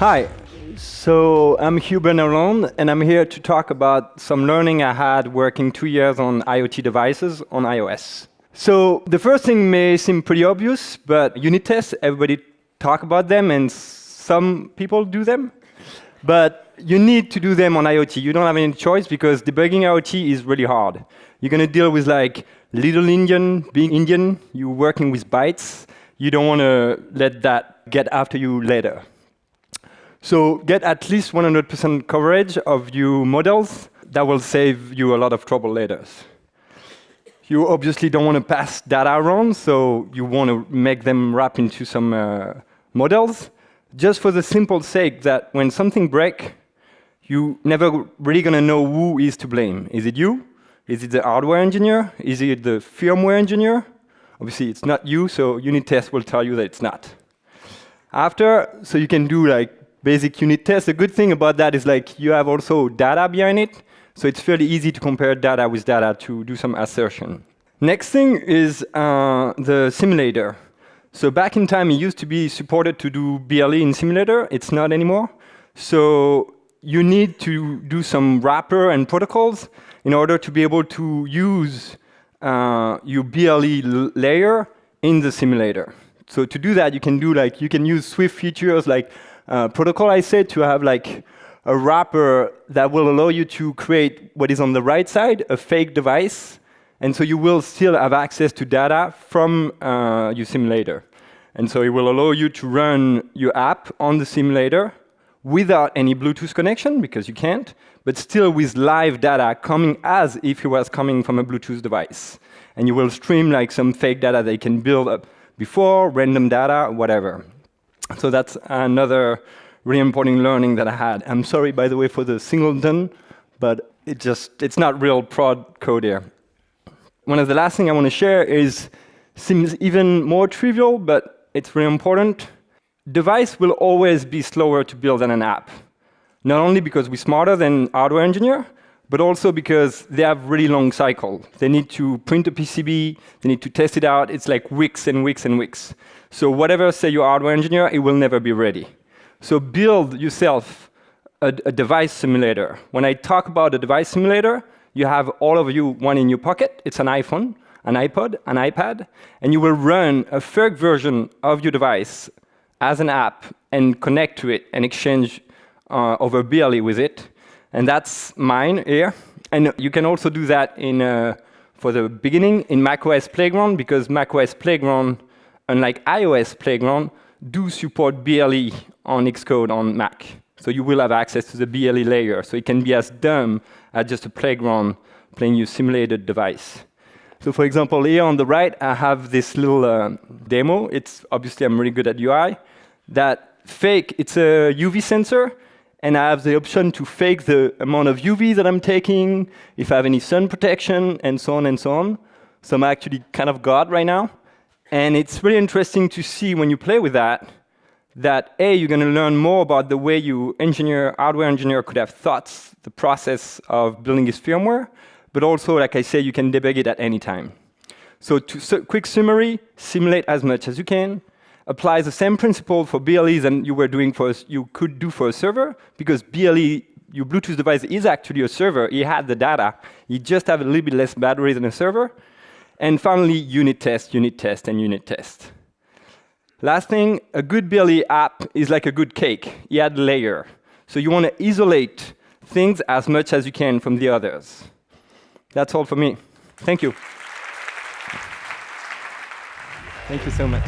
Hi, so I'm Hugues Bernet Rollande, and I'm here to talk about some learning I had working 2 years on IoT devices on iOS. So the first thing may seem pretty obvious, but unit tests, everybody talk about them, and some people do them. But you need to do them on IoT. You don't have any choice because debugging IoT is really hard. You're going to deal with like little Indian, big Indian. You're working with bytes. You don't want to let that get after you later. So get at least 100% coverage of your models. That will save you a lot of trouble later. You obviously don't want to pass data around, so you want to make them wrap into some models, just for the simple sake that when something breaks, you're never really going to know who is to blame. Is it you? Is it the hardware engineer? Is it the firmware engineer? Obviously, it's not you, so unit tests will tell you that it's not. After, so you can do like basic unit tests. The good thing about that is like you have also data behind it, so it's fairly easy to compare data with data to do some assertion. Next thing is the simulator. So back in time, it used to be supported to do BLE in simulator. It's not anymore. So you need to do some wrapper and protocols in order to be able to use your BLE layer in the simulator. So to do that, you can use Swift features like protocol I said to have like a wrapper that will allow you to create what is on the right side, a fake device, and so you will still have access to data from your simulator. And so it will allow you to run your app on the simulator without any Bluetooth connection, because you can't, but still with live data coming as if it was coming from a Bluetooth device. And you will stream like some fake data they can build up before, random data, whatever. So that's another really important learning that I had. I'm sorry, by the way, for the singleton, but it's not real prod code here. One of the last things I want to share seems even more trivial, but it's really important. Device will always be slower to build than an app. Not only because we're smarter than hardware engineer, but also because they have really long cycle. They need to print a PCB, they need to test it out. It's like weeks and weeks and weeks. So whatever say your hardware engineer, it will never be ready. So build yourself a device simulator. When I talk about a device simulator, you have all of you one in your pocket. It's an iPhone, an iPod, an iPad, and you will run a fake version of your device as an app and connect to it and exchange over BLE with it. And that's mine here. And you can also do that for the beginning in macOS Playground, because macOS Playground, unlike iOS Playground, do support BLE on Xcode on Mac. So you will have access to the BLE layer. So it can be as dumb as just a playground playing your simulated device. So for example, here on the right, I have this little demo. It's obviously I'm really good at UI. That fake, it's a UV sensor. And I have the option to fake the amount of UV that I'm taking, if I have any sun protection, and so on and so on. So I'm actually kind of God right now. And it's really interesting to see when you play with that, A, you're going to learn more about the way you hardware engineer could have thought the process of building his firmware, but also, like I said, you can debug it at any time. So quick summary, simulate as much as you can. Apply the same principle for BLE than you could do for a server, because BLE, your Bluetooth device, is actually a server. It had the data. You just have a little bit less battery than a server. And finally, unit test, and unit test. Last thing, a good BLE app is like a good cake. You add a layer. So you want to isolate things as much as you can from the others. That's all for me. Thank you. Thank you so much.